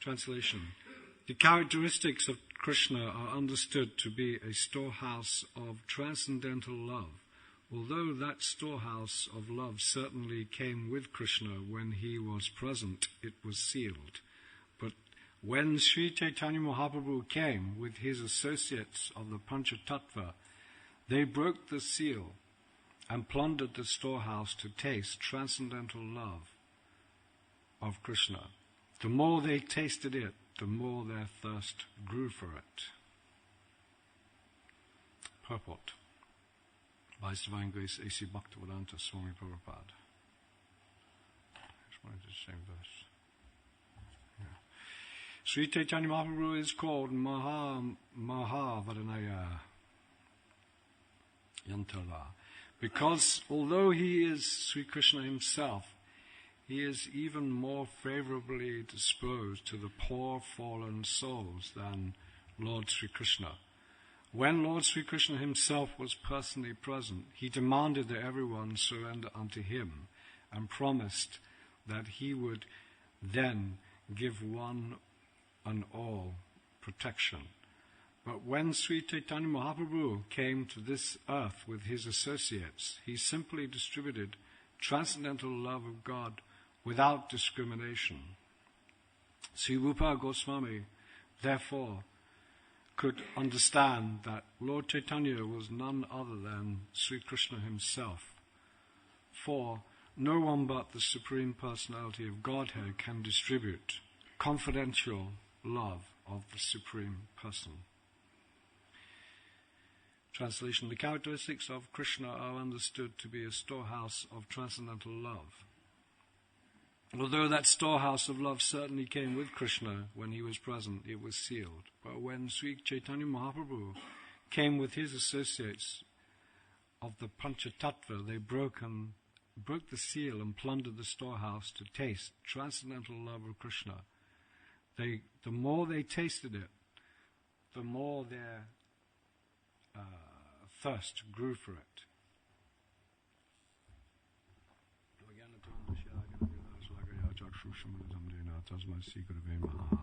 Translation. The characteristics of Krishna are understood to be a storehouse of transcendental love. Although that storehouse of love certainly came with Krishna when he was present, it was sealed. But when Sri Chaitanya Mahaprabhu came with his associates of the Panchatattva, they broke the seal and plundered the storehouse to taste transcendental love of Krishna. The more they tasted it, the more their thirst grew for it. Purport by His Divine Grace A.C. Bhaktivedanta Swami Prabhupada. Just wanted the same verse. Yeah. Sri Chaitanya Mahaprabhu is called Mahavadanaya Yantara because although he is Sri Krishna himself, he is even more favorably disposed to the poor fallen souls than Lord Sri Krishna. When Lord Sri Krishna himself was personally present, he demanded that everyone surrender unto him and promised that he would then give one and all protection. But when Sri Chaitanya Mahaprabhu came to this earth with his associates, he simply distributed transcendental love of God without discrimination. Sri Rupa Goswami, therefore, could understand that Lord Chaitanya was none other than Sri Krishna himself. For no one but the Supreme Personality of Godhead can distribute confidential love of the Supreme Person. Translation. The characteristics of Krishna are understood to be a storehouse of transcendental love. Although that storehouse of love certainly came with Krishna when he was present, it was sealed. But when Sri Chaitanya Mahaprabhu came with his associates of the Panchatattva, they broke the seal and plundered the storehouse to taste transcendental love of Krishna. The more they tasted it, the more their thirst grew for it.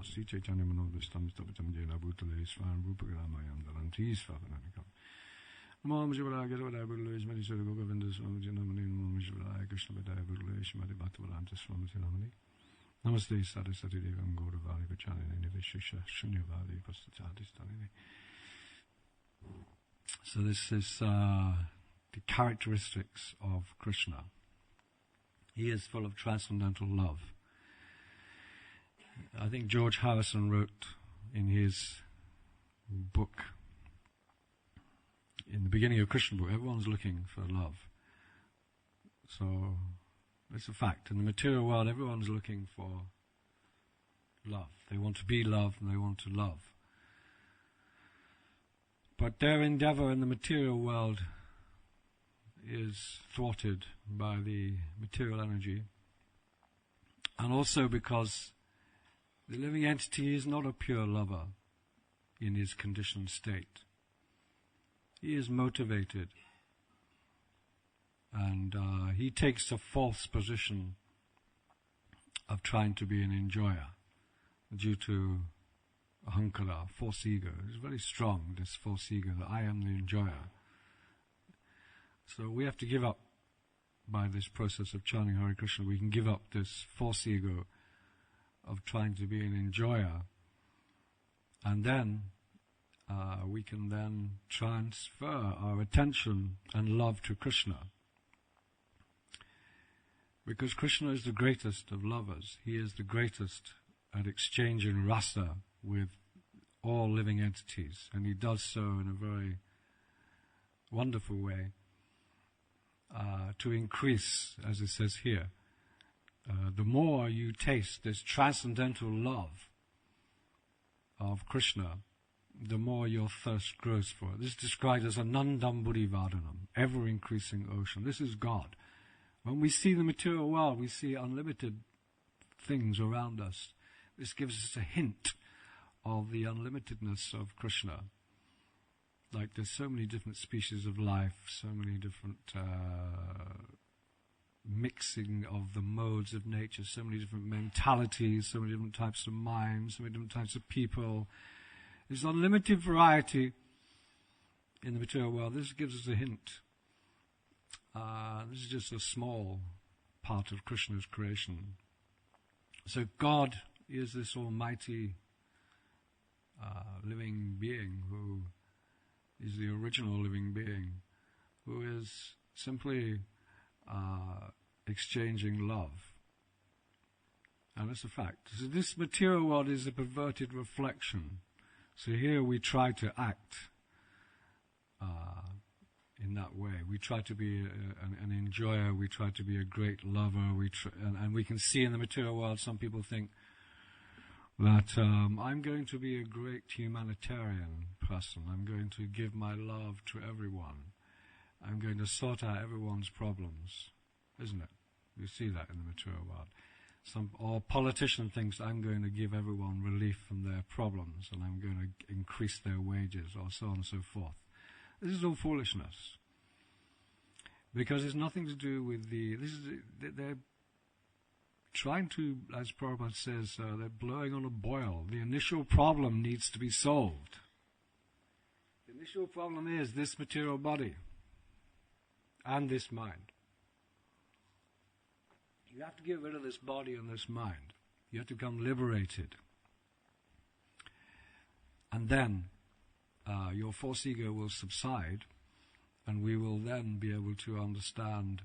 Sri Chaitanya Manodvistam Stapitam Jena Bhutale Swan Rupagramayam Daranti Svapanamikam. Mam Shivaraya Gadavadaya Burlesh Madhiswara Gogavinda Swami Janamani Mam Shivaraya Krishna Vadaya Burlesh Madhi Bhaktivedanta Swami Janamani. Namaste Sadasati Devam Gauravari Vachanini Nivishisha Shunyavadi Pastatadistani. So this is the characteristics of Krishna. He is full of transcendental love. I think George Harrison wrote in his book, in the beginning of Krishna book, everyone's looking for love. So it's a fact. In the material world, everyone's looking for love. They want to be loved and they want to love. But their endeavor in the material world is thwarted by the material energy, and also because the living entity is not a pure lover in his conditioned state. He is motivated, and he takes a false position of trying to be an enjoyer due to ahankara, false ego. It's very strong, this false ego, that I am the enjoyer. So we have to give up, by this process of chanting Hare Krishna, we can give up this false ego of trying to be an enjoyer, and then we can then transfer our attention and love to Krishna. Because Krishna is the greatest of lovers. He is the greatest at exchanging rasa with all living entities, and he does so in a very wonderful way to increase, as it says here, the more you taste this transcendental love of Krishna, the more your thirst grows for it. This is described as Anandam Buddhi Vardhanam, ever-increasing ocean. This is God. When we see the material world, we see unlimited things around us. This gives us a hint of the unlimitedness of Krishna. Like there's so many different species of life, so many different mixing of the modes of nature, so many different mentalities, so many different types of minds, so many different types of people. There's unlimited variety in the material world. This gives us a hint. This is just a small part of Krishna's creation. So God is this almighty living being who is the original living being, who is simply exchanging love. And that's a fact. So this material world is a perverted reflection. So here we try to act in that way. We try to be an enjoyer, we try to be a great lover, and we can see in the material world some people think that I'm going to be a great humanitarian person. I'm going to give my love to everyone. I'm going to sort out everyone's problems, isn't it? You see that in the material world. Or politician thinks I'm going to give everyone relief from their problems and I'm going to increase their wages, or so on and so forth. This is all foolishness. Because it's nothing to do with they're trying to, as Prabhupada says, they're blowing on a boil. The initial problem needs to be solved. The initial problem is this material body and this mind. You have to get rid of this body and this mind. You have to become liberated. And then your false ego will subside, and we will then be able to understand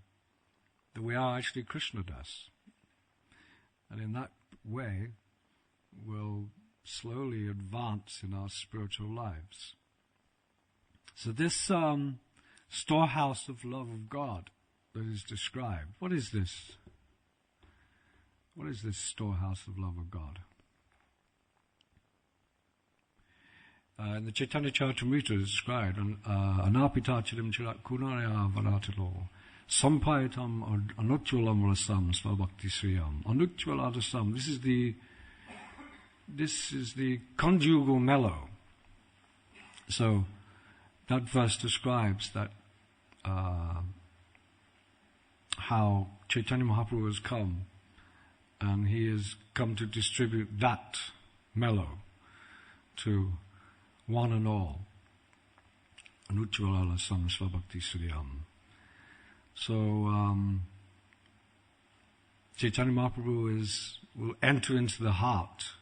that we are actually Krishnadas. And in that way, we'll slowly advance in our spiritual lives. So this storehouse of love of God that is described, what is this? What is this storehouse of love of God? In the Chaitanya Charitamrita it is described, Anapita chiram chirat kunaraya varatalo sampayatam anutvalam rasam svabhakti sriyam anutvaladasam. This is the conjugal mellow. So that verse describes that how Chaitanya Mahaprabhu has come, and he has come to distribute that mellow to one and all. Anutvala sam svabhakti suryam. So Chaitanya Mahaprabhu will enter into the heart,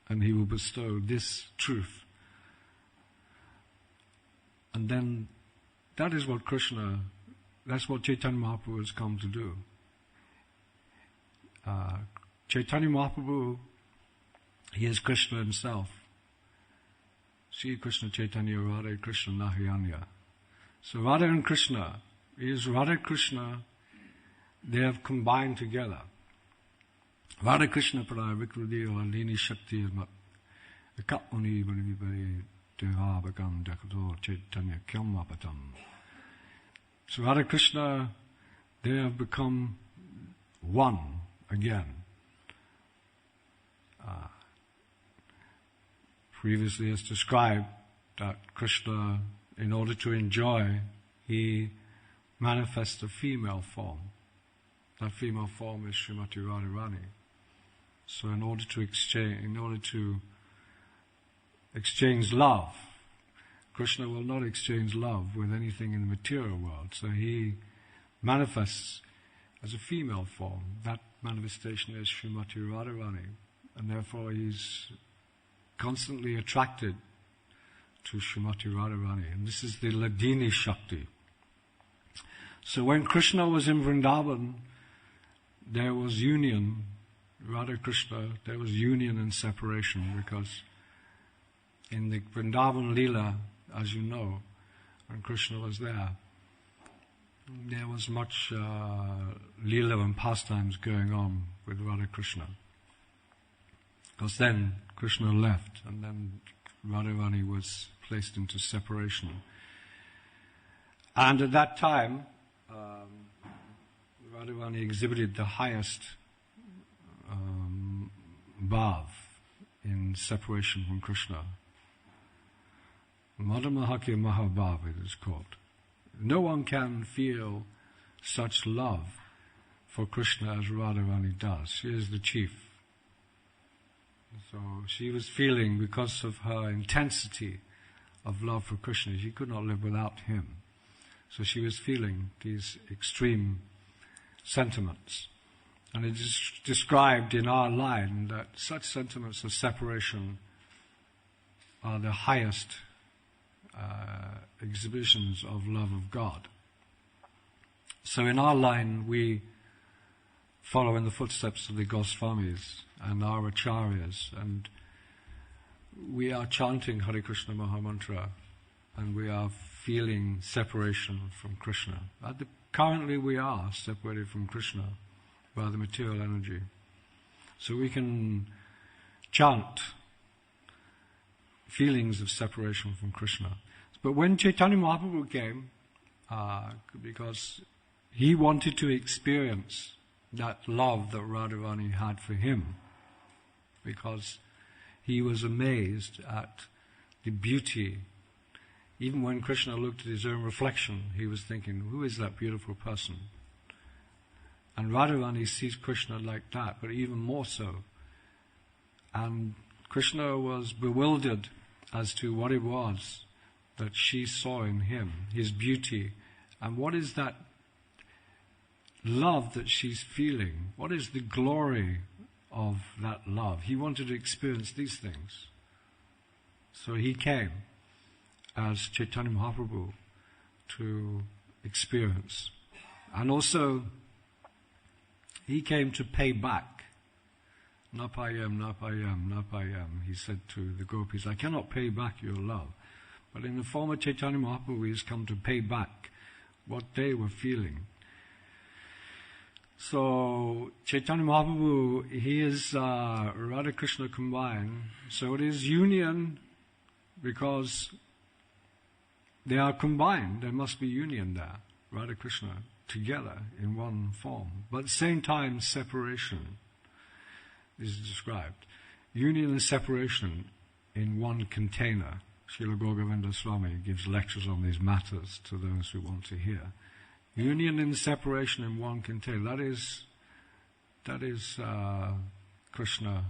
and he will bestow this truth. And then that is what that's what Chaitanya Mahaprabhu has come to do. Chaitanya Mahaprabhu, he is Krishna himself. Sri Krishna Chaitanya Radha Krishna Nahiyanya. So Radha and Krishna, Radha Krishna, they have combined together. Radha Krishna Pradaya Vikrudi Lini Shakti Kapuni Bani Dehabakam Dakato Chaitanya Kyamapatam. So Radha Krishna, they have become one again. Previously it's described that Krishna, in order to enjoy, he manifests a female form. That female form is Srimati Radharani. So in order to exchange love, Krishna will not exchange love with anything in the material world. So he manifests as a female form. That manifestation is Srimati Radharani. And therefore he's constantly attracted to Srimati Radharani. And this is the Ladini Shakti. So when Krishna was in Vrindavan, there was union, Radha Krishna, there was union and separation, because in the Vrindavan lila, as you know, when Krishna was there was much lila and pastimes going on with Radha Krishna. Because then Krishna left, and then Radharani was placed into separation. And at that time, Radharani exhibited the highest bhav in separation from Krishna. Madhamahakya Mahabhav it is called. No one can feel such love for Krishna as Radharani does. She is the chief. So she was feeling, because of her intensity of love for Krishna, she could not live without him. So she was feeling these extreme sentiments. And it is described in our line that such sentiments of separation are the highest exhibitions of love of God. So in our line we follow in the footsteps of the Goswamis and our Acharyas, and we are chanting Hare Krishna Mahamantra, and we are feeling separation from Krishna. Currently we are separated from Krishna by the material energy. So we can chant feelings of separation from Krishna. But when Chaitanya Mahaprabhu came, because he wanted to experience that love that Radharani had for him, because he was amazed at the beauty. Even when Krishna looked at his own reflection, he was thinking, who is that beautiful person? And Radharani sees Krishna like that, but even more so. And Krishna was bewildered as to what it was that she saw in him, his beauty. And what is that love that she's feeling? What is the glory of that love? He wanted to experience these things. So he came as Chaitanya Mahaprabhu to experience. And also, he came to pay back. Napayam, napayam, napayam, he said to the gopis, I cannot pay back your love. But in the form of Chaitanya Mahaprabhu, he has come to pay back what they were feeling. So, Chaitanya Mahaprabhu, he is Radha Krishna combined. So it is union because they are combined. There must be union there. Radha Krishna together in one form. But at the same time, separation is described. Union and separation in one container. Srila Gauravinda Swami gives lectures on these matters to those who want to hear. Union and separation in one container. That is Krishna.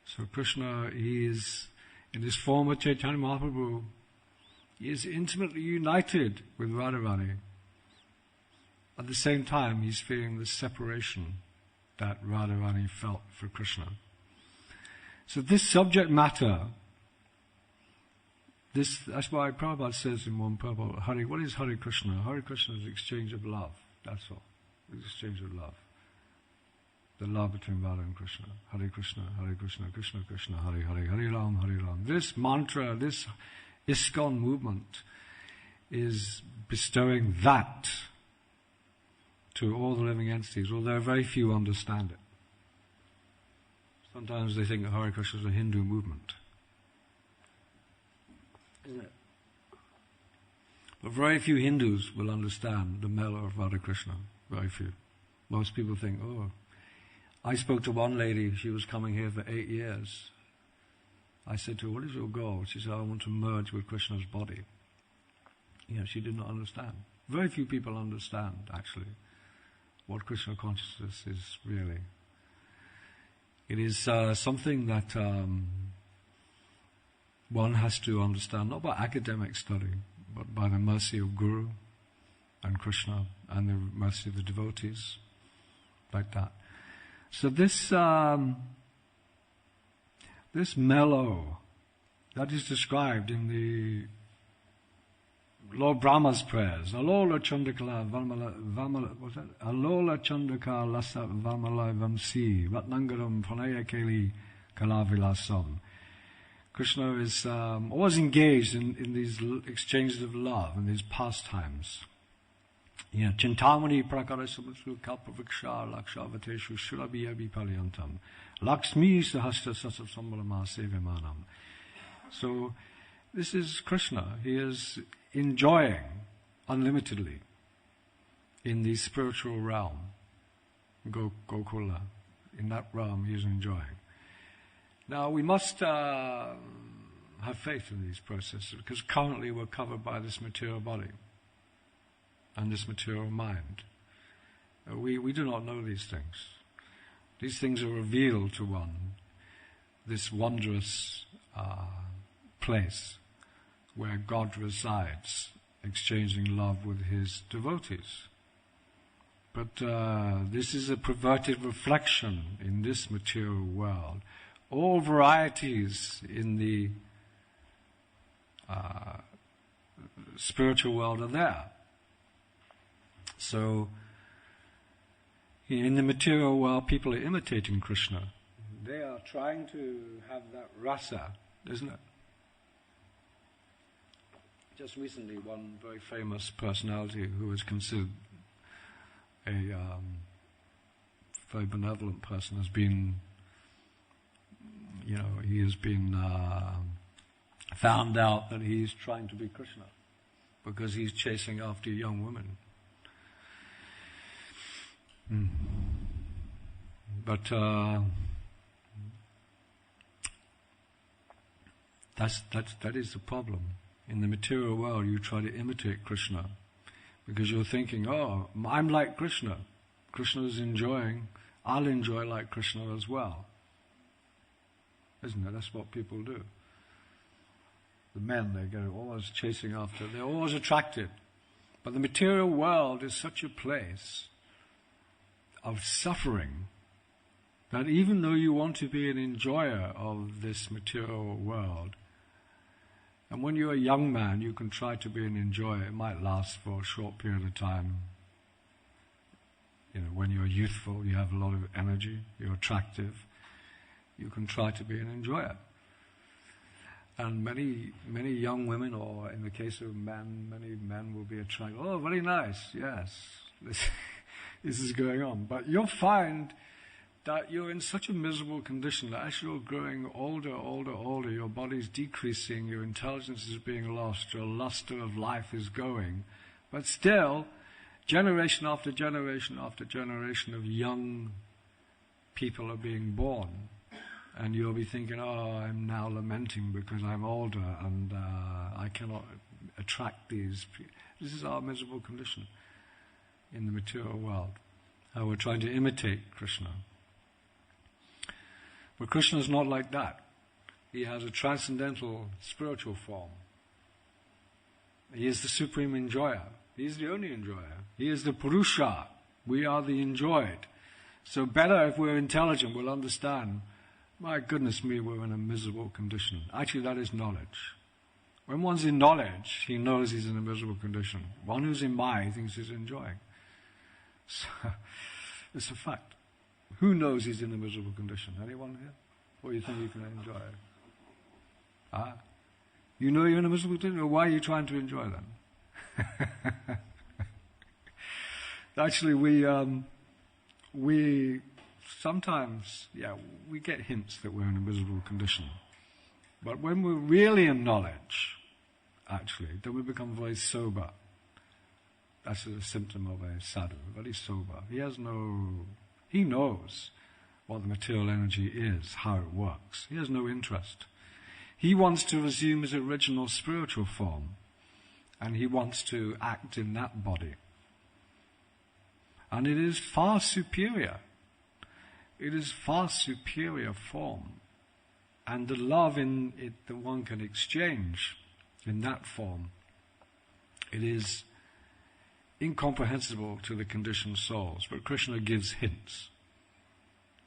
So Krishna, he is, in his form of Chaitanya Mahaprabhu, he is intimately united with Radharani. At the same time, he's feeling the separation that Radharani felt for Krishna. So this subject matter, that's why Prabhupada says in one purport, what is Hare Krishna? Hare Krishna is exchange of love. That's all. It's exchange of love. The love between Radha and Krishna. Hare Krishna, Krishna Krishna, Hare Hare, Hare Ram, Hare Ram. This mantra, this ISKCON movement is bestowing that to all the living entities, although very few understand it. Sometimes they think that Hare Krishna is a Hindu movement. Isn't it? But very few Hindus will understand the mellow of Radha Krishna. Very few. Most people think, I spoke to one lady, she was coming here for 8 years. I said to her, what is your goal? She said, I want to merge with Krishna's body. She did not understand. Very few people understand, actually, what Krishna consciousness is really. It is something that one has to understand, not by academic study, but by the mercy of Guru and Krishna and the mercy of the devotees, like that. So this mellow, that is described in the Lord Brahma's prayers. Alola Chandakala Vamala, what's that? Alola Chandaka Lasa Vamala Vamsi Ratnangaram Pranaya Keli Kalavilasam. Krishna is always engaged in these exchanges of love and these pastimes. Chintamani prakara samatsu kalpaviksha lakshavateshu shurabhiyabi palyantam lakshmi sahasra sasat sambalama sevimanam. So this is Krishna. He is enjoying unlimitedly in the spiritual realm, Gokula. In that realm he is enjoying. Now we must have faith in these processes, because currently we're covered by this material body and this material mind. We do not know these things. These things are revealed to one, this wondrous place where God resides, exchanging love with His devotees. But this is a perverted reflection in this material world. All varieties in the spiritual world are there. So, in the material world, people are imitating Krishna. They are trying to have that rasa, isn't it? Just recently, one very famous personality who was considered a very benevolent person has been, he has been found out that he's trying to be Krishna because he's chasing after young women. But that is the problem. In the material world, you try to imitate Krishna because you're thinking, oh, I'm like Krishna. Krishna is enjoying, I'll enjoy like Krishna as well. Isn't it? That's what people do. The men, they go always chasing after, they're always attracted. But the material world is such a place of suffering that even though you want to be an enjoyer of this material world, and when you're a young man, you can try to be an enjoyer. It might last for a short period of time. When you're youthful, you have a lot of energy, you're attractive, you can try to be an enjoyer. And many young women, or in the case of men, many men will be attracted. Oh, very nice, yes, this is going on. But you'll find that you're in such a miserable condition that as you're growing older, your body's decreasing, your intelligence is being lost, your luster of life is going. But still, generation after generation after generation of young people are being born. And you'll be thinking, oh, I'm now lamenting because I'm older and I cannot attract these people. This is our miserable condition in the material world. How we're trying to imitate Krishna. But Krishna is not like that. He has a transcendental spiritual form. He is the supreme enjoyer. He is the only enjoyer. He is the Purusha. We are the enjoyed. So better if we're intelligent, we'll understand, my goodness me, we're in a miserable condition. Actually, that is knowledge. When one's in knowledge, he knows he's in a miserable condition. One who's in Maya thinks he's enjoying. So, it's a fact. Who knows he's in a miserable condition? Anyone here? Or you think you can enjoy it? You know you're in a miserable condition? Why are you trying to enjoy then? Actually, we sometimes, we get hints that we're in a miserable condition. But when we're really in knowledge, actually, then we become very sober. That's a symptom of a sadhu, very sober. He knows what the material energy is, how it works. He has no interest. He wants to resume his original spiritual form, and he wants to act in that body. And it is far superior. It is far superior form. And the love in it that one can exchange in that form, it is incomprehensible to the conditioned souls. But Krishna gives hints.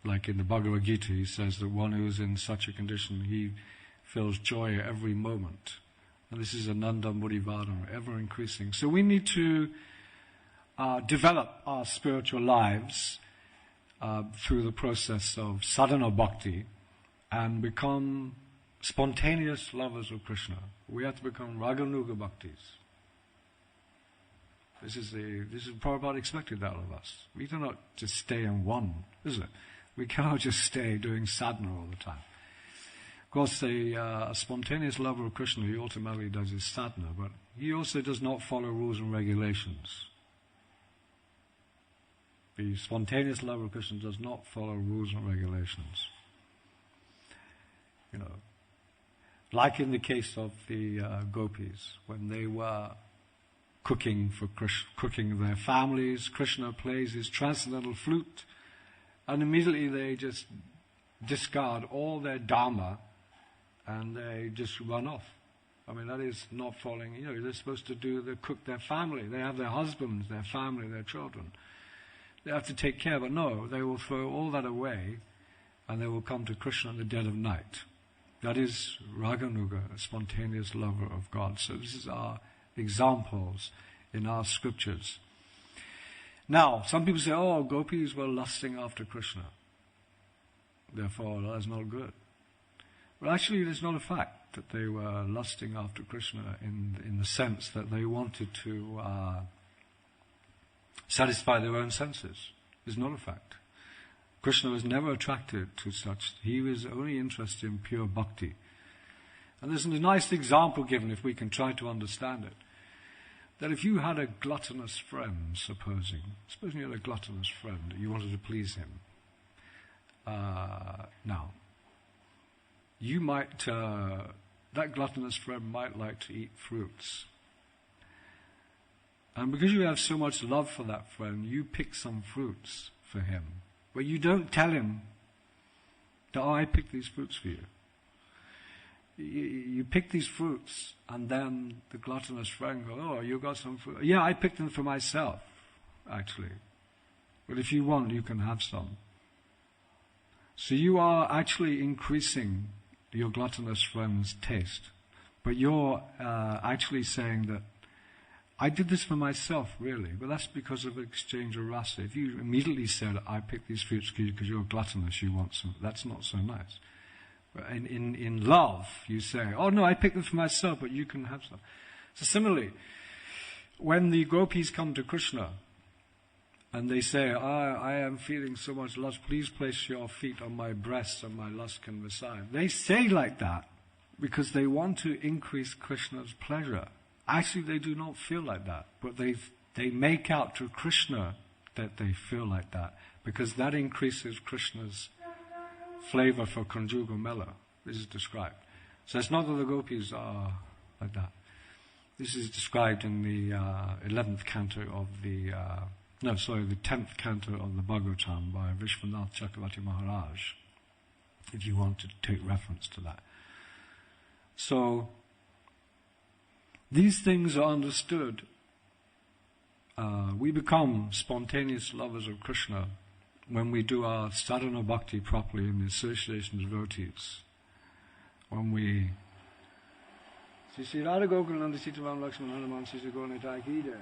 Like in the Bhagavad Gita, he says that one who is in such a condition, he feels joy every moment. And this is Ananda Mudivadana, ever increasing. So we need to develop our spiritual lives through the process of sadhana bhakti and become spontaneous lovers of Krishna. We have to become raganuga bhaktis. This is Prabhupada expected out of us. We do not just stay in one, is it? We cannot just stay doing sadhana all the time. Of course, a spontaneous lover of Krishna, he ultimately does his sadhana, but he also does not follow rules and regulations. The spontaneous lover of Krishna does not follow rules and regulations. Like in the case of the gopis, when they were cooking for cooking their families. Krishna plays his transcendental flute, and immediately they just discard all their dharma and they just run off. I mean, that is not following, they're supposed to cook their family. They have their husbands, their family, their children. They have to take care, but no, they will throw all that away and they will come to Krishna in the dead of night. That is Raganuga, a spontaneous lover of God. So this is our examples in our scriptures. Now, some people say, oh, gopis were lusting after Krishna. Therefore, that's not good. But actually, it's not a fact that they were lusting after Krishna in the sense that they wanted to satisfy their own senses. It's not a fact. Krishna was never attracted to such. He was only interested in pure bhakti. And there's a nice example given, if we can try to understand it, that if you had a gluttonous friend, supposing you had a gluttonous friend, you wanted to please him. Now, you might, that gluttonous friend might like to eat fruits. And because you have so much love for that friend, you pick some fruits for him. But you don't tell him that, oh, I picked these fruits for you. You pick these fruits, and then the gluttonous friend goes, oh, you got some fruit. Yeah, I picked them for myself, actually. But if you want, you can have some. So you are actually increasing your gluttonous friend's taste. But you're actually saying that, I did this for myself, really, but that's because of exchange of rasa. If you immediately said, I picked these fruits because you're gluttonous, you want some, that's not so nice. But in love, you say, oh no, I picked them for myself, but you can have some. So similarly, when the gopis come to Krishna, and they say, I am feeling so much lust, please place your feet on my breast and my lust can reside. They say like that because they want to increase Krishna's pleasure. Actually, they do not feel like that, but they make out to Krishna that they feel like that, because that increases Krishna's flavor for conjugal mela. This is described. So it's not that the gopis are like that. This is described in the 11th canto of the 10th canto of the Bhagavatam by Vishwanath Chakravarti Maharaj, if you want to take reference to that. So, these things are understood. We become spontaneous lovers of Krishna when we do our sadhana bhakti properly in the association of devotees. When we... Sri Radha Gokulananda Sitaram Lakshman Hanuman Sri Gornitai Ki Jai.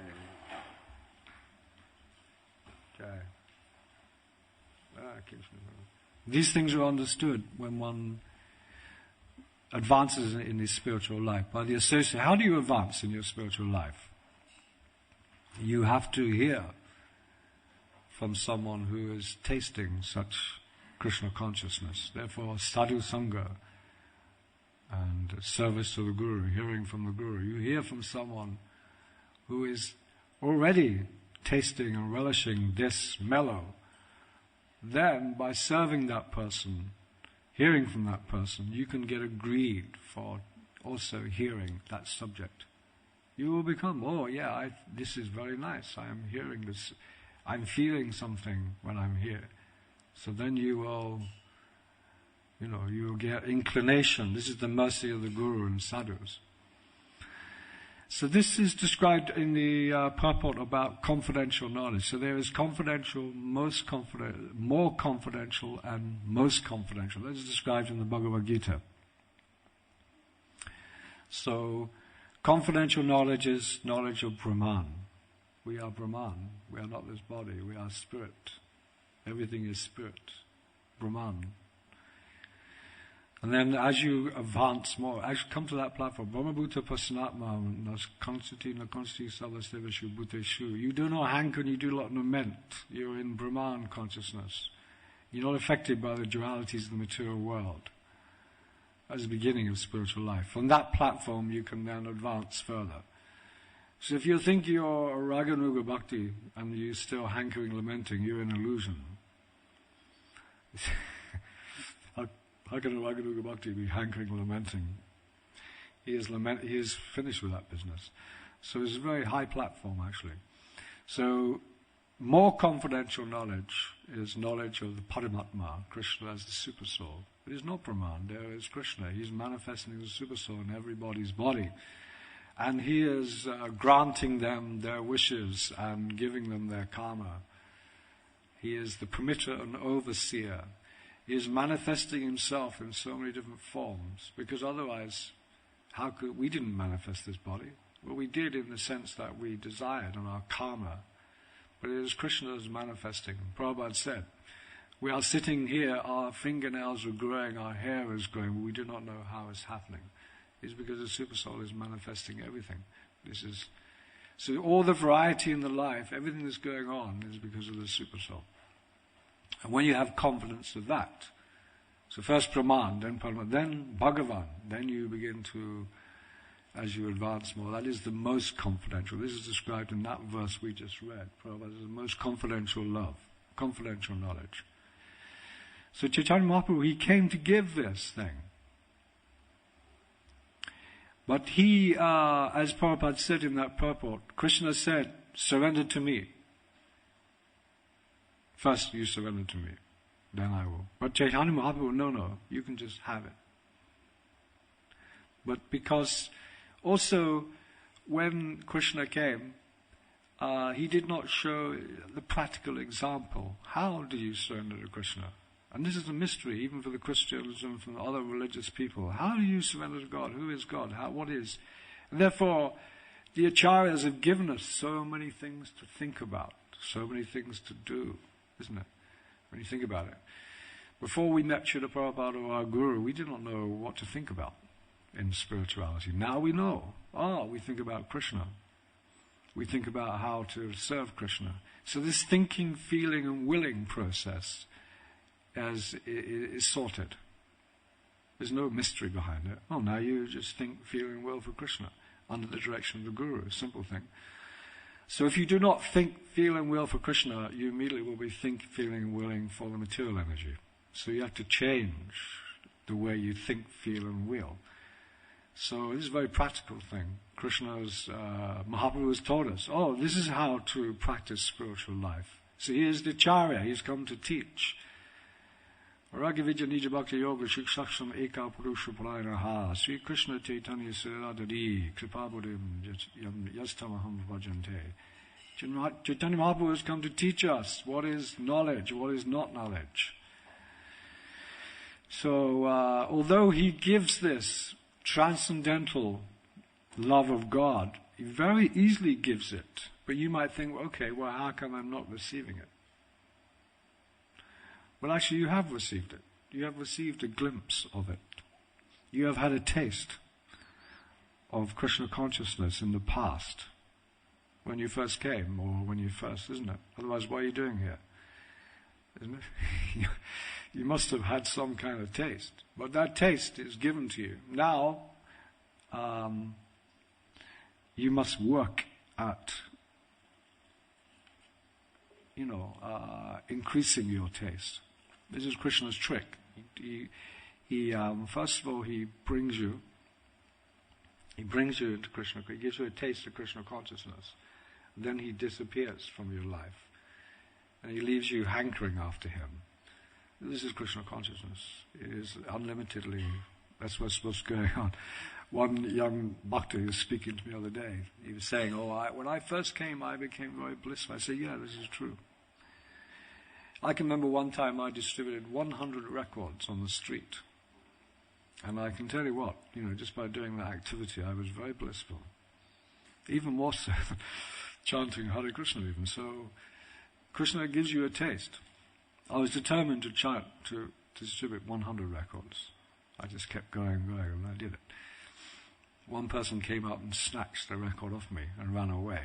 These things are understood when one advances in his spiritual life by the association. How do you advance in your spiritual life? You have to hear from someone who is tasting such Krishna consciousness. Therefore, sadhu sangha and service to the Guru, hearing from the Guru. You hear from someone who is already tasting and relishing this mellow. Then, by serving that person, hearing from that person, you can get a greed for also hearing that subject. You will become, oh yeah, this is very nice, I am hearing this, I'm feeling something when I'm here. So then you will get inclination. This is the mercy of the Guru and sadhus. So this is described in the purport about confidential knowledge. So there is confidential, more confidential, and most confidential. That is described in the Bhagavad Gita. So confidential knowledge is knowledge of Brahman. We are Brahman. We are not this body. We are spirit. Everything is spirit. Brahman. And then as you advance more, as you come to that platform, Brahmabhuta Pasanatma, nas constiti savasevashu bhuteshu. You do not hanker and you do not lament. You're in Brahman consciousness. You're not affected by the dualities of the material world. That's the beginning of spiritual life. From that platform you can then advance further. So if you think you're a Raganuga Bhakti and you're still hankering, lamenting, you're in illusion. How can a Raganuga Bhakti be hankering, lamenting? He is finished with that business. So it's a very high platform, actually. So more confidential knowledge is knowledge of the Paramatma, Krishna as the Supersoul. It is not Brahman, there is Krishna. He's manifesting the Supersoul in everybody's body. And he is granting them their wishes and giving them their karma. He is the permitter and overseer. He is manifesting himself in so many different forms, because otherwise, how could we didn't manifest this body? Well, we did in the sense that we desired on our karma, but it is Krishna is manifesting. Prabhupada said, we are sitting here, our fingernails are growing, our hair is growing, but we do not know how it's happening. It's because the Supersoul is manifesting everything. So all the variety in the life, everything that's going on is because of the Supersoul. And when you have confidence of that, so first Brahman, then Paramatma, then Bhagavan, then you begin to, as you advance more, that is the most confidential. This is described in that verse we just read. Prabhupada is the most confidential love, confidential knowledge. So Chaitanya Mahaprabhu, he came to give this thing. But he, as Prabhupada said in that purport, Krishna said, surrender to me. First you surrender to me, then I will. But Chaitanya Mahaprabhu, no, you can just have it. But because also when Krishna came, he did not show the practical example. How do you surrender to Krishna? And this is a mystery, even for the Christians and for other religious people. How do you surrender to God? Who is God? What is? And therefore, the acharyas have given us so many things to think about, so many things to do, isn't it? When you think about it. Before we met Srila Prabhupada or our Guru, we did not know what to think about in spirituality. Now we know. We think about Krishna. We think about how to serve Krishna. So this thinking, feeling and willing process is sorted. There's no mystery behind it. Now you just think, feel and will for Krishna under the direction of the Guru, a simple thing. So if you do not think, feel and will for Krishna, you immediately will be think, feeling and willing for the material energy. So you have to change the way you think, feel and will. So this is a very practical thing. Krishna's, Mahaprabhu has taught us, this is how to practice spiritual life. So he is the Acharya, he's come to teach. Ragavidya Nija Bhakti Yoga Shikshaksham Eka Purusha Parayanaha Sri Krishna Chaitanya Siradari Kripabudim Yastamaham Bhajante. Chaitanya Mahaprabhu has come to teach us what is knowledge, what is not knowledge. So, although he gives this transcendental love of God, he very easily gives it. But you might think, how come I'm not receiving it? Well, actually, you have received it. You have received a glimpse of it. You have had a taste of Krishna consciousness in the past, when you first came, or when you first, isn't it? Otherwise, what are you doing here? Isn't it? You must have had some kind of taste. But that taste is given to you. Now, you must work at increasing your taste. This is Krishna's trick. He first of all, he brings you into Krishna. He gives you a taste of Krishna consciousness. Then he disappears from your life, and he leaves you hankering after him. This is Krishna consciousness. It is unlimitedly. That's what's going on. One young bhakta was speaking to me the other day. He was saying, when I first came, I became very blissful. I said, yeah, this is true. I can remember one time I distributed 100 records on the street. And I can tell you what, just by doing that activity, I was very blissful. Even more so than chanting Hare Krishna even. So, Krishna gives you a taste. I was determined to distribute 100 records. I just kept going, and I did it. One person came up and snatched the record off me and ran away.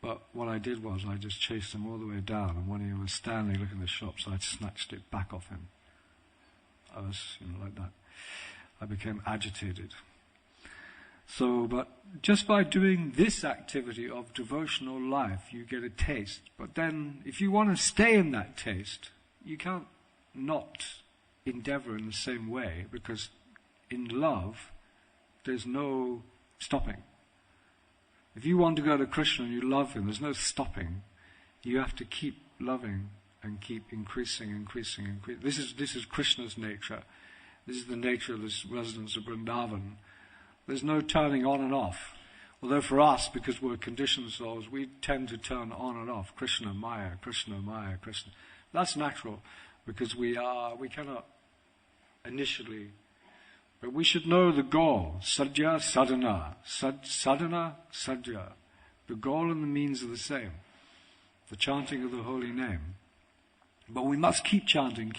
But what I did was I just chased him all the way down, and when he was standing looking at the shops, I snatched it back off him. I was, like that. I became agitated. So, but just by doing this activity of devotional life, you get a taste. But then, if you want to stay in that taste, you can't not endeavor in the same way, because in love, there's no stopping. If you want to go to Krishna and you love him, there's no stopping. You have to keep loving and keep increasing. This is Krishna's nature. This is the nature of this residence of Vrindavan. There's no turning on and off. Although for us, because we're conditioned souls, we tend to turn on and off. Krishna, Maya, Krishna, Maya, Krishna. That's natural, because we cannot initially. But we should know the goal. Sadhya, sadhana. Sadhana, sadhya. The goal and the means are the same. The chanting of the holy name. But we must keep chanting.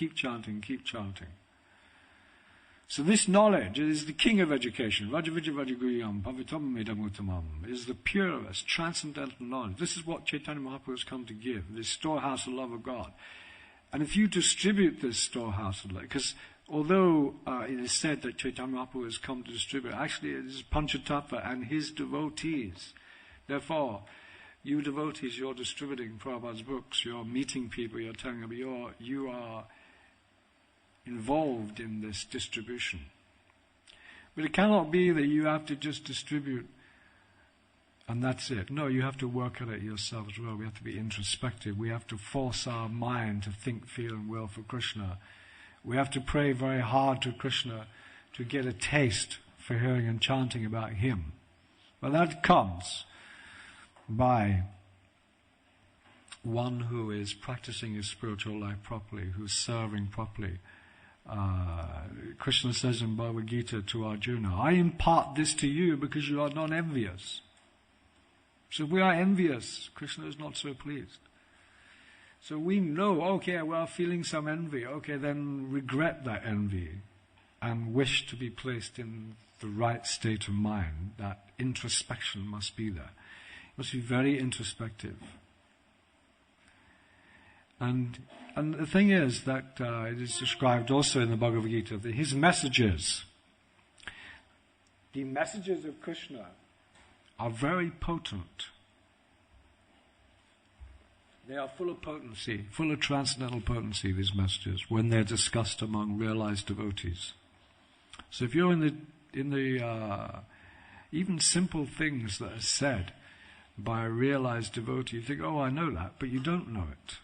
So this knowledge is the king of education. Rajavijavajaguyam pavitam medamuttamam is the purest, transcendental knowledge. This is what Chaitanya Mahaprabhu has come to give, this storehouse of love of God. And if you distribute this storehouse of love, because although it is said that Chaitanya Mahaprabhu has come to distribute, actually it is Panchatattva and his devotees. Therefore, you devotees, you're distributing Prabhupada's books, you're meeting people, you're telling them, you are involved in this distribution. But it cannot be that you have to just distribute and that's it. No, you have to work at it yourself as well. We have to be introspective. We have to force our mind to think, feel and will for Krishna. We have to pray very hard to Krishna to get a taste for hearing and chanting about him. But that comes by one who is practicing his spiritual life properly, who's serving properly. Krishna says in Bhagavad Gita to Arjuna, I impart this to you because you are not envious. So if we are envious, Krishna is not so pleased. So we know, okay, we are feeling some envy. Okay, then regret that envy and wish to be placed in the right state of mind. That introspection must be there. It must be very introspective. And the thing is that it is described also in the Bhagavad Gita that his messages, the messages of Krishna, are very potent. They are full of potency, full of transcendental potency, these messages, when they're discussed among realized devotees. So if you're in the even simple things that are said by a realized devotee, you think, oh, I know that, but you don't know it.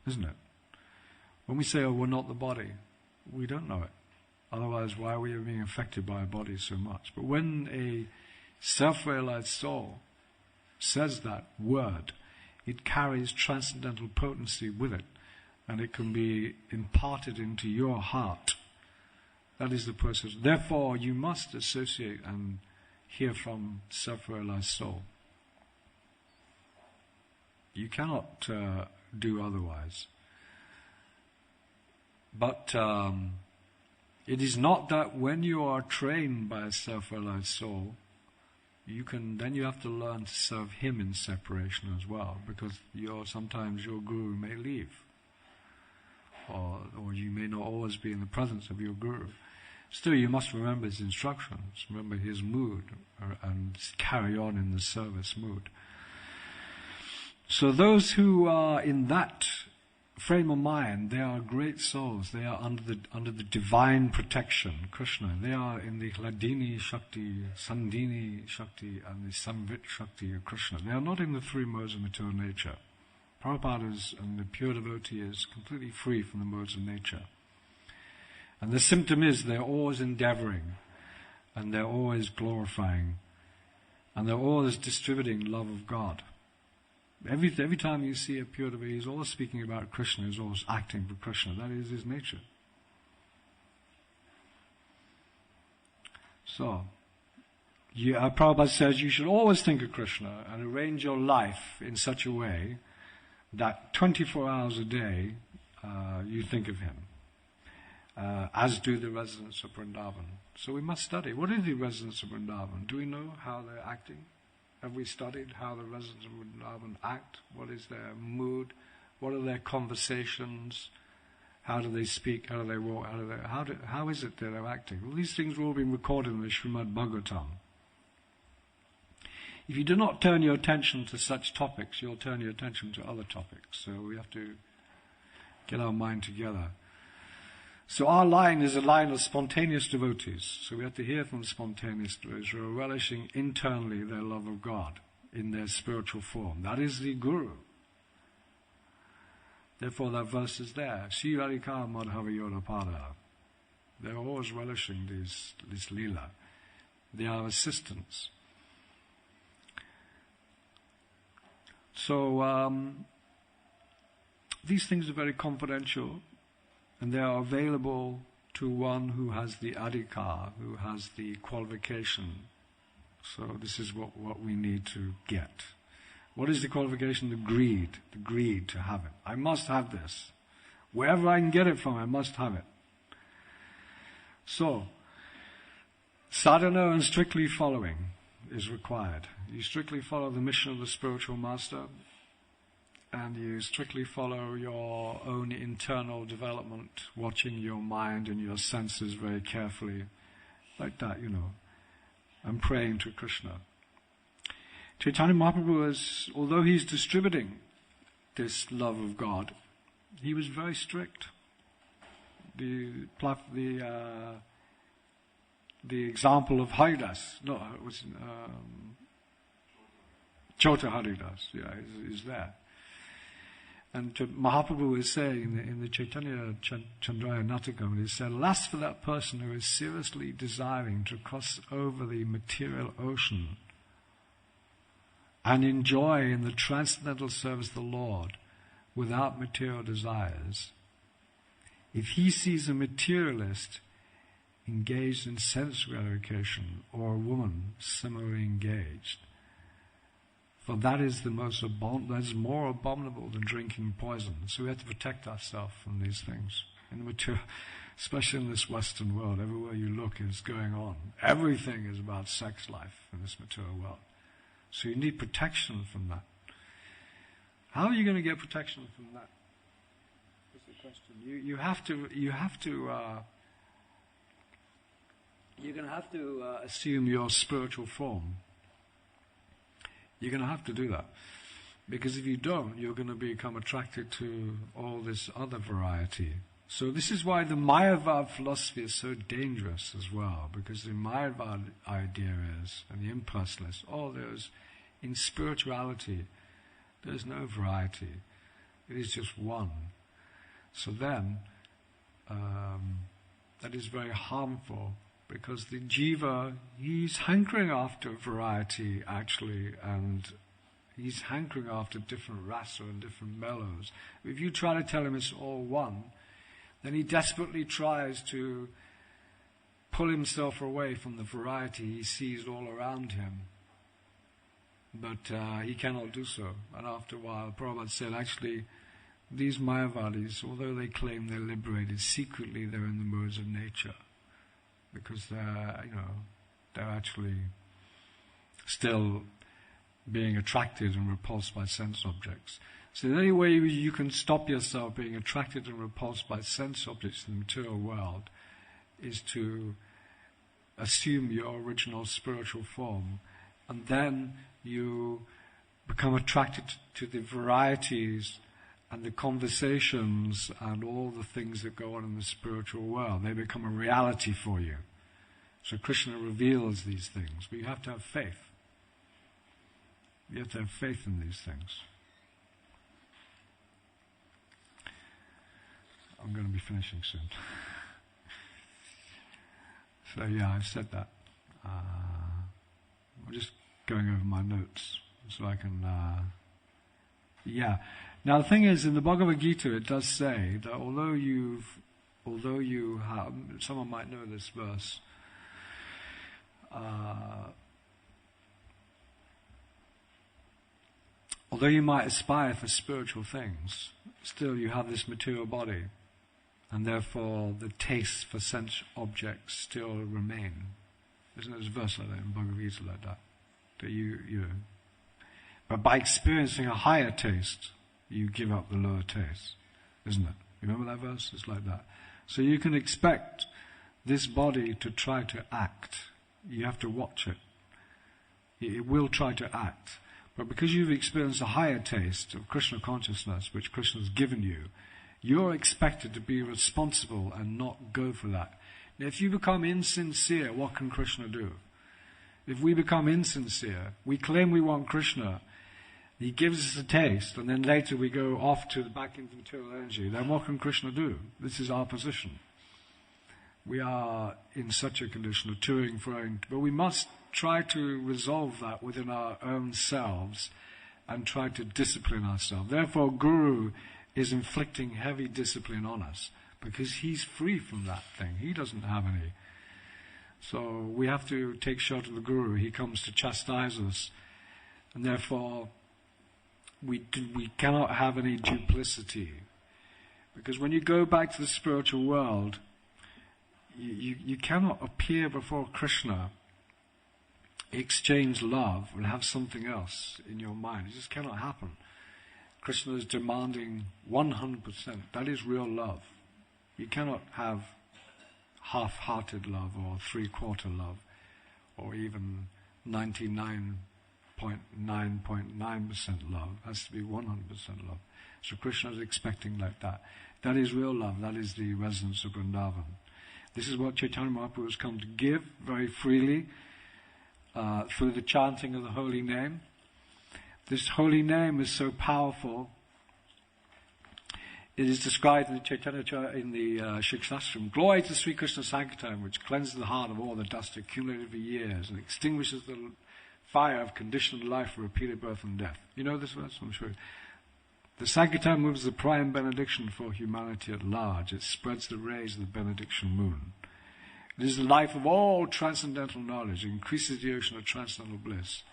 Isn't it? When we say, oh, we're not the body, we don't know it. Otherwise, why are we being affected by our body so much? But when a self-realized soul says that word, it carries transcendental potency with it, and it can be imparted into your heart. That is the process. Therefore, you must associate and hear from self-realized soul. You cannot do otherwise. But it is not that when you are trained by a self-realized soul, you have to learn to serve him in separation as well, because sometimes your guru may leave, or you may not always be in the presence of your guru. Still, you must remember his instructions, remember his mood, and carry on in the service mood. So those who are in that frame of mind, they are great souls. They are under the divine protection, Krishna. They are in the Hladini Shakti, Sandini Shakti, and the Samvit Shakti of Krishna. They are not in the three modes of material nature. Prabhupada and the pure devotee is completely free from the modes of nature. And the symptom is they're always endeavoring, and they're always glorifying, and they're always distributing love of God. Every time you see a pure devotee, he's always speaking about Krishna, he's always acting for Krishna. That is his nature. So, Prabhupada says you should always think of Krishna and arrange your life in such a way that 24 hours a day you think of him, as do the residents of Vrindavan. So we must study. What is the residents of Vrindavan? Do we know how they're acting? Have we studied how the residents of Vrindavan act? What is their mood? What are their conversations? How do they speak? How do they walk? How is it that they're acting? Well, these things are all being recorded in the Srimad Bhagavatam. If you do not turn your attention to such topics, you'll turn your attention to other topics. So we have to get our mind together. So our line is a line of spontaneous devotees. So we have to hear from spontaneous devotees who are relishing internally their love of God in their spiritual form. That is the Guru. Therefore that verse is there. Shri Radhika Madhava Yodapada. They're always relishing this lila. They are assistants. So these things are very confidential, and they are available to one who has the adhikar, who has the qualification. So this is what we need to get. What is the qualification? The greed to have it. I must have this. Wherever I can get it from, I must have it. So, sadhana and strictly following is required. You strictly follow the mission of the spiritual master, and you strictly follow your own internal development, watching your mind and your senses very carefully, like that, and praying to Krishna. Chaitanya Mahaprabhu, although he's distributing this love of God, he was very strict. The example of Haridas, Chota Haridas, is there. And Mahaprabhu is saying in the Chaitanya Chandraya Natakam, he said, alas for that person who is seriously desiring to cross over the material ocean and enjoy in the transcendental service of the Lord without material desires. If he sees a materialist engaged in sense gratification, or a woman similarly engaged, for that is that is more abominable than drinking poison. So we have to protect ourselves from these things. In the material, especially in this Western world, everywhere you look is going on. Everything is about sex life in this material world. So you need protection from that. How are you going to get protection from that? That's the question. You're going to have to assume your spiritual form. You're going to have to do that. Because if you don't, you're going to become attracted to all this other variety. So this is why the Mayavad philosophy is so dangerous as well. Because the Mayavad idea is, and the impersonalist, in spirituality, there's no variety. It is just one. So then, that is very harmful, because the jiva, he's hankering after variety actually, and he's hankering after different rasa and different mellows. If you try to tell him it's all one, then he desperately tries to pull himself away from the variety he sees all around him. But he cannot do so. And after a while, Prabhupada said, actually, these Mayavadis, although they claim they're liberated, secretly they're in the modes of nature. Because they're actually still being attracted and repulsed by sense objects. So the only way you can stop yourself being attracted and repulsed by sense objects in the material world is to assume your original spiritual form, and then you become attracted to the varieties and the conversations and all the things that go on in the spiritual world. They become a reality for you. So Krishna reveals these things, but you have to have faith. You have to have faith in these things. I'm going to be finishing soon. So I've said that. I'm just going over my notes so I can... Now the thing is, in the Bhagavad Gita it does say that although you have, someone might know this verse, although you might aspire for spiritual things, still you have this material body, and therefore the taste for sense objects still remain. Isn't there a verse like that in Bhagavad Gita like that? That but by experiencing a higher taste, you give up the lower taste, isn't it? You remember that verse? It's like that. So you can expect this body to try to act. You have to watch it. It will try to act. But because you've experienced a higher taste of Krishna consciousness, which Krishna has given you, You're expected to be responsible and not go for that. Now, if you become insincere, what can Krishna do? If we become insincere, we claim we want Krishna, he gives us a taste, and then later we go off back into material energy, then what can Krishna do? This is our position. We are in such a condition of toing, froing, but we must try to resolve that within our own selves and try to discipline ourselves. Therefore, Guru is inflicting heavy discipline on us because he's free from that thing. He doesn't have any. So we have to take shelter of the Guru. He comes to chastise us, and therefore we cannot have any duplicity. Because when you go back to the spiritual world, you cannot appear before Krishna, exchange love, and have something else in your mind. It just cannot happen. Krishna is demanding 100%. That is real love. You cannot have half-hearted love or three-quarter love or even 99.9% love. It has to be 100% love. So Krishna is expecting like that. That is real love. That is the resonance of Vrindavan. This is what Chaitanya Mahaprabhu has come to give very freely through the chanting of the holy name. This holy name is so powerful. It is described in the Chaitanya in the Shikshastram. Glory to Sri Krishna Sankirtan, which cleanses the heart of all the dust accumulated for years and extinguishes the fire of conditioned life for repeated birth and death. You know this verse? I'm sure. The Sankirtan moves the prime benediction for humanity at large. It spreads the rays of the benediction moon. It is the life of all transcendental knowledge. It increases the ocean of transcendental bliss.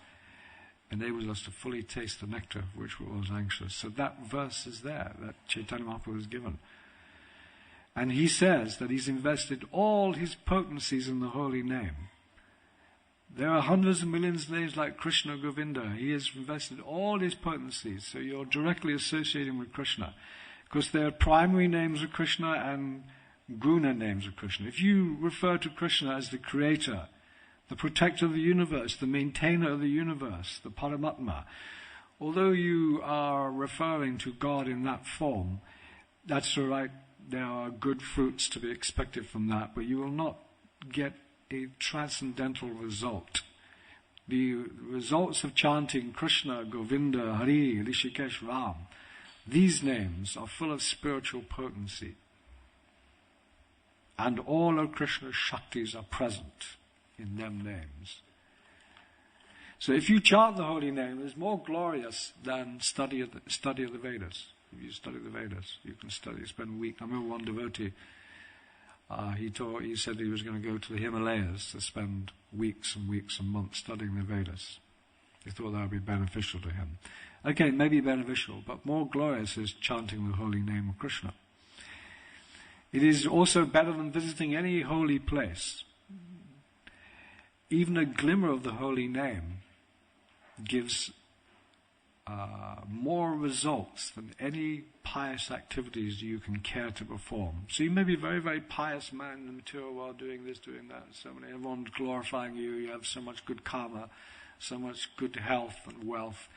Enables us to fully taste the nectar of which we're always anxious. So that verse is there, that Chaitanya Mahaprabhu has given. And he says that he's invested all his potencies in the holy name. There are hundreds of millions of names like Krishna, Govinda. He has invested all his potencies, so you're directly associating with Krishna. Because there are primary names of Krishna and guna names of Krishna. If you refer to Krishna as the creator, the protector of the universe, the maintainer of the universe, the Paramatma, although you are referring to God in that form, that's all right. There are good fruits to be expected from that, but you will not get a transcendental result. The results of chanting Krishna, Govinda, Hari, Rishikesh, Ram, these names are full of spiritual potency. And all of Krishna's Shaktis are present in them names. So if you chant the holy name, it's more glorious than study of the Vedas. If you study the Vedas, you can spend weeks. I remember one devotee, he said he was going to go to the Himalayas to spend weeks and weeks and months studying the Vedas. He thought that would be beneficial to him. Okay, it may be beneficial, but more glorious is chanting the holy name of Krishna. It is also better than visiting any holy place. Even a glimmer of the holy name gives more results than any pious activities you can care to perform. So you may be a very, very pious man in the material world, doing this, doing that, everyone's glorifying you, you have so much good karma, so much good health and wealth.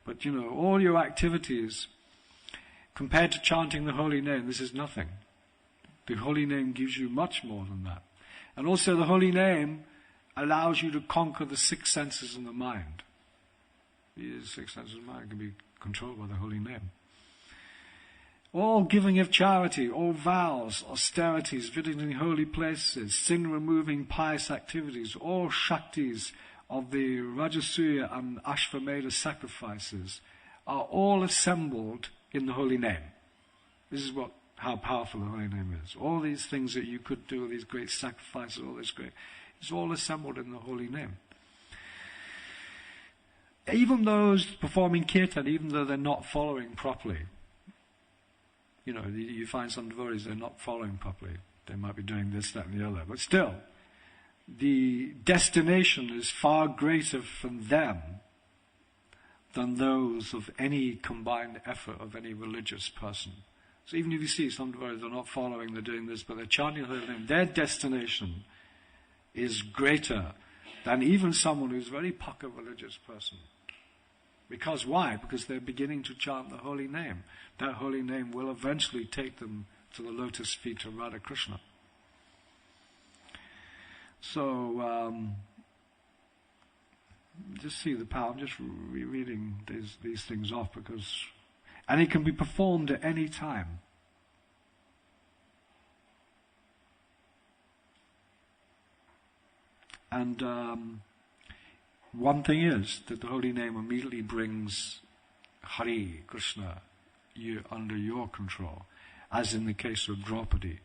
But all your activities, compared to chanting the holy name, this is nothing. The holy name gives you much more than that. And also the holy name allows you to conquer the six senses in the mind. The six senses of the mind can be controlled by the holy name. All giving of charity, all vows, austerities, visiting holy places, sin-removing pious activities, all shaktis of the Rajasuya and Ashvamedha sacrifices are all assembled in the holy name. This is how powerful the holy name is. All these things that you could do, these great sacrifices, all this great, it's all assembled in the holy name. Even those performing kirtan, even though they're not following properly, you find some devotees, they're not following properly. They might be doing this, that, and the other. But still, the destination is far greater from them than those of any combined effort of any religious person. So even if you see some devotees are not following, they're doing this, but they're chanting the holy name, their destination is greater than even someone who's a very pucker religious person. Because why? Because they're beginning to chant the holy name. That holy name will eventually take them to the lotus feet of Radha Krishna. So, just see the power. I'm just reading these things off because, and it can be performed at any time. And one thing is that the holy name immediately brings Hari, Krishna, under your control. As in the case of Draupadi,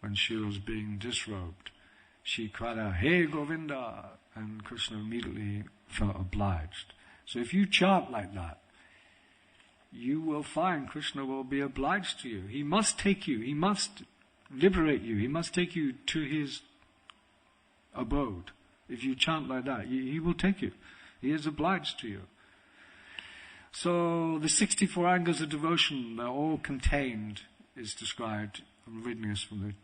when she was being disrobed, she cried out, "Hey Govinda!" and Krishna immediately felt obliged. So if you chant like that, you will find Krishna will be obliged to you. He must take you, he must liberate you, he must take you to his abode. If you chant like that, he will take you. He is obliged to you. So the 64 angles of devotion, they're all contained, is described. I'm reading this from the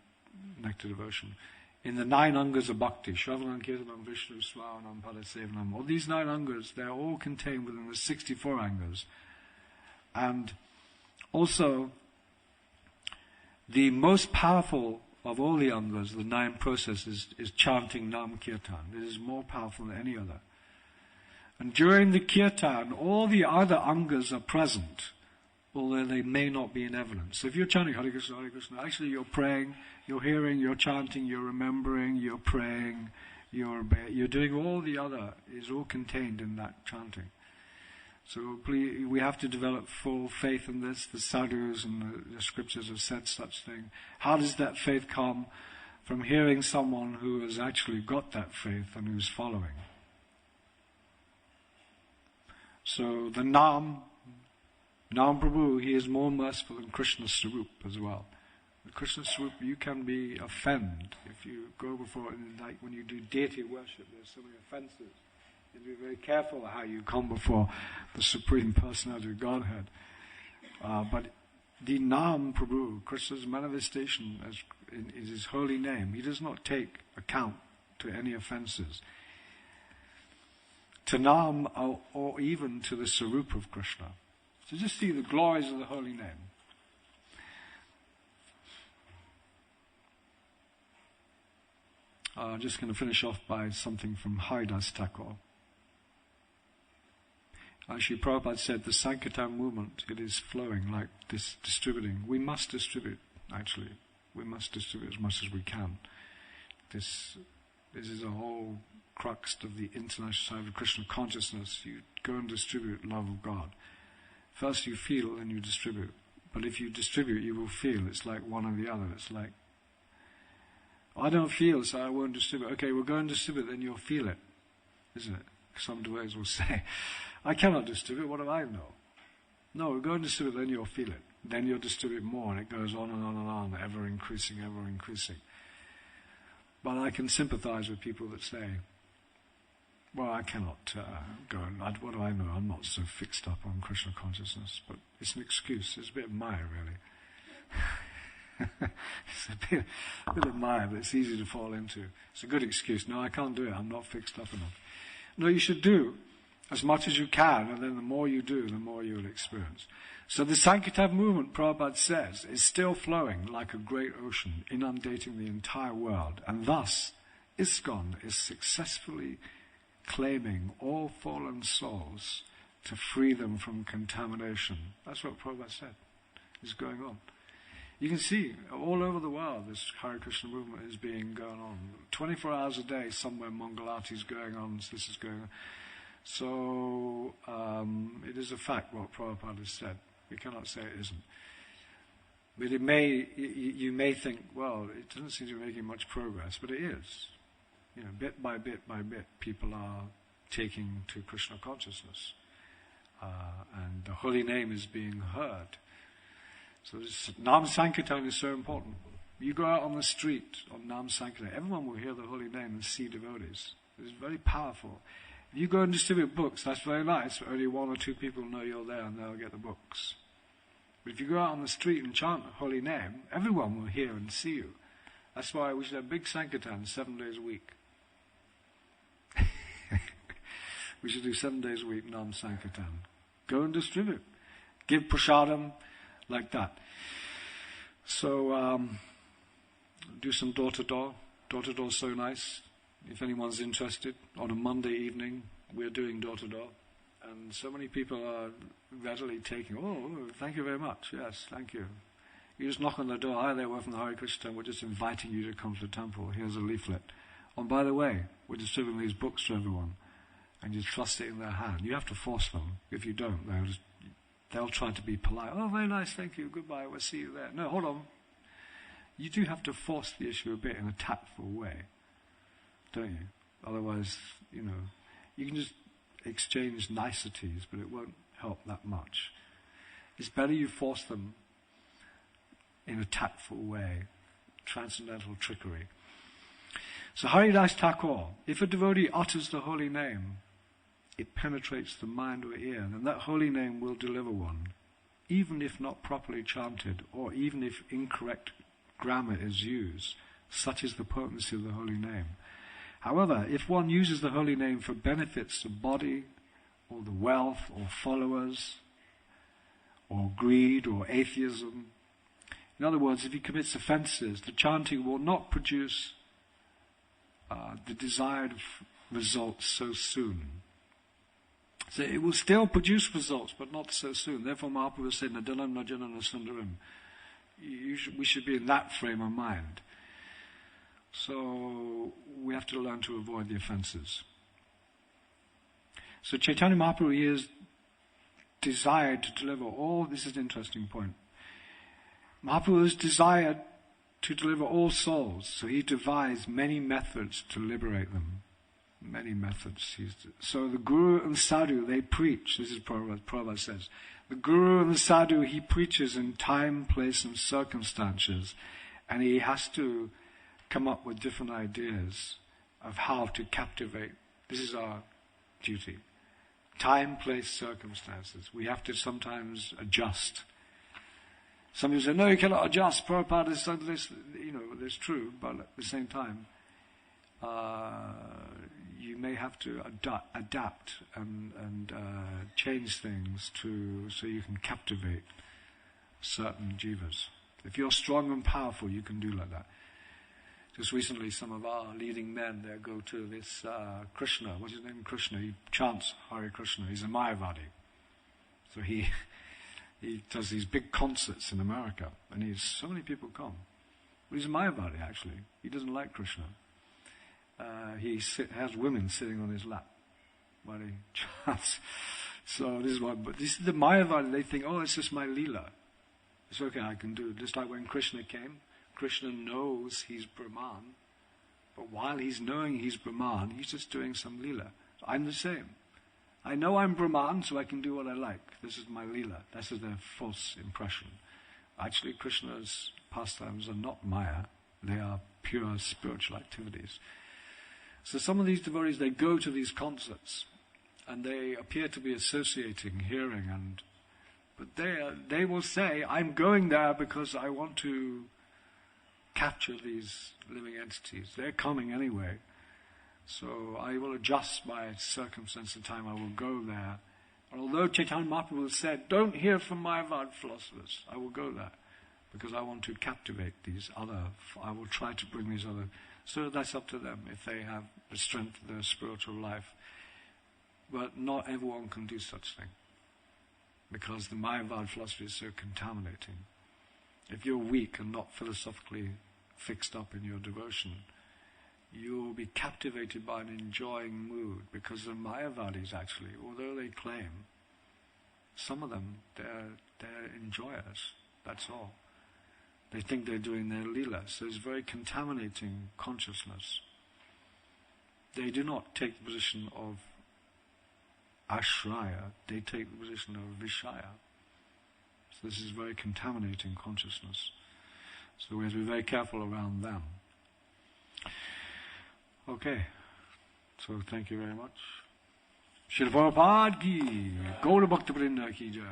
Nectar Devotion. In the 9 angas of bhakti, Shravanam, Kirtanam, Vishnu, Swaranam, Padasevanam, all these 9 angas, they're all contained within the 64 angas. And also, the most powerful of all the angas, the 9 processes, is chanting Nam Kirtan. It is more powerful than any other. And during the Kirtan, all the other angas are present, although they may not be in evidence. So if you're chanting Hare Krishna, actually you're praying, you're hearing, you're chanting, you're remembering, you're praying, you're doing all the other, is all contained in that chanting. So please, we have to develop full faith in this. The sadhus and the scriptures have said such thing. How does that faith come? From hearing someone who has actually got that faith and who's following. So the Nam Prabhu, he is more merciful than Krishna Swarup as well. The Krishna Swarup, you can be offended if you go before, like when you do deity worship, there's so many offenses. You have to be very careful how you come before the Supreme Personality of Godhead. But the Nam Prabhu, Krishna's manifestation is his holy name. He does not take account to any offenses. To Nam or even to the Swarup of Krishna. So just see the glories of the holy name. I'm just going to finish off by something from Haridas Thakur. Actually, Prabhupada said the Sankirtan movement, it is flowing like this, distributing. We must distribute, actually. We must distribute as much as we can. This is a whole crux of the international side of Krishna consciousness. You go and distribute love of God. First you feel, then you distribute. But if you distribute, you will feel. It's like one or the other. It's like, I don't feel, so I won't distribute. Okay, we'll go and distribute, then you'll feel it. Isn't it? Some devotees will say, I cannot distribute, what do I know? No, we'll go and distribute, then you'll feel it. Then you'll distribute more, and it goes on and on and on, ever increasing, ever increasing. But I can sympathize with people that say, well, I cannot go and, what do I know? I'm not so fixed up on Krishna consciousness. But it's an excuse. It's a bit of Maya, really. It's a bit of Maya, but it's easy to fall into. It's a good excuse. No, I can't do it. I'm not fixed up enough. No, you should do as much as you can, and then the more you do, the more you will experience. So the Sankirtan movement, Prabhupada says, is still flowing like a great ocean, inundating the entire world. And thus, ISKCON is successfully claiming all fallen souls to free them from contamination. That's what Prabhupada said is going on. You can see all over the world this Hare Krishna movement is going on. 24 hours a day somewhere Mangalati is going on, this is going on. So it is a fact what Prabhupada has said. We cannot say it isn't. But it may, you may think, well, it doesn't seem to be making much progress, but it is. You know, bit by bit, people are taking to Krishna consciousness. And the holy name is being heard. So this Nam Sankirtan is so important. You go out on the street on Nam Sankirtan, everyone will hear the holy name and see devotees. It's very powerful. If you go and distribute books, that's very nice. Only 1 or 2 people know you're there and they'll get the books. But if you go out on the street and chant the holy name, everyone will hear and see you. That's why we should have big Sankirtans 7 days a week. We should do 7 days a week Nam Sankirtan. Go and distribute. Give prasadam like that. So do some door-to-door. Door-to-door is so nice. If anyone's interested, on a Monday evening, we're doing door-to-door. And so many people are readily taking, oh, thank you very much. Yes, thank you. You just knock on the door. Hi there, we're from the Hare Krishna Temple. We're just inviting you to come to the temple. Here's a leaflet. And by the way, we're distributing these books to everyone. And you thrust it in their hand. You have to force them. If you don't, they'll try to be polite. Oh, very nice, thank you, goodbye, we'll see you there. No, hold on. You do have to force the issue a bit in a tactful way, don't you? Otherwise, you can just exchange niceties, but it won't help that much. It's better you force them in a tactful way, transcendental trickery. So Haridas Thakur, if a devotee utters the holy name, it penetrates the mind or ear, then that holy name will deliver one, even if not properly chanted, or even if incorrect grammar is used. Such is the potency of the holy name. However, if one uses the holy name for benefits of body, or the wealth, or followers, or greed, or atheism, in other words, if he commits offenses, the chanting will not produce the desired results so soon. So it will still produce results, but not so soon. Therefore, Mahaprabhu said, Nadalam Najanana Sundaram. We should be in that frame of mind. So we have to learn to avoid the offenses. So Chaitanya Mahaprabhu, he has desired to deliver all, this is an interesting point. Mahaprabhu has desired to deliver all souls, so he devised many methods to liberate them. Many methods. So the Guru and Sadhu, they preach, this is Prabhupada says, the Guru and the Sadhu, he preaches in time, place and circumstances, and he has to come up with different ideas of how to captivate. This is our duty. Time, place, circumstances. We have to sometimes adjust. Some people say, no, you cannot adjust. Prabhupada is this, that's true, but at the same time, you may have to adapt and change things so you can captivate certain jivas. If you're strong and powerful, you can do like that. Just recently, some of our leading men, they go to this Krishna. What's his name? Krishna. He chants Hare Krishna. He's a Mayavadi. So he does these big concerts in America, and so many people come. Well, he's a Mayavadi, actually. He doesn't like Krishna. He has women sitting on his lap while he chants. So this is what. But this is the Mayavadi. They think, oh, it's just my lila. It's okay, I can do it. Just like when Krishna came, Krishna knows he's Brahman, but while he's knowing he's Brahman, he's just doing some lila. I'm the same. I know I'm Brahman, so I can do what I like. This is my lila. This is their false impression. Actually, Krishna's pastimes are not Maya. They are pure spiritual activities. So some of these devotees, they go to these concerts, and they appear to be associating, hearing, but they will say, I'm going there because I want to capture these living entities. They're coming anyway. So I will adjust my circumstance and time. I will go there. And although Chaitanya Mahaprabhu said, don't hear from Mayavad philosophers, I will go there because I want to captivate these other, I will try to bring these other. So that's up to them if they have the strength of their spiritual life. But not everyone can do such thing because the Mayavad philosophy is so contaminating. If you're weak and not philosophically fixed up in your devotion, you will be captivated by an enjoying mood, because the Mayavadis actually, although they claim, some of them, they're enjoyers, that's all. They think they're doing their lila, so it's very contaminating consciousness. They do not take the position of ashraya, they take the position of vishaya. So this is very contaminating consciousness. So we have to be very careful around them. Okay, so thank you very much. Srila Prabhupada ki, Gaura Bhakta Vrinda ki jai.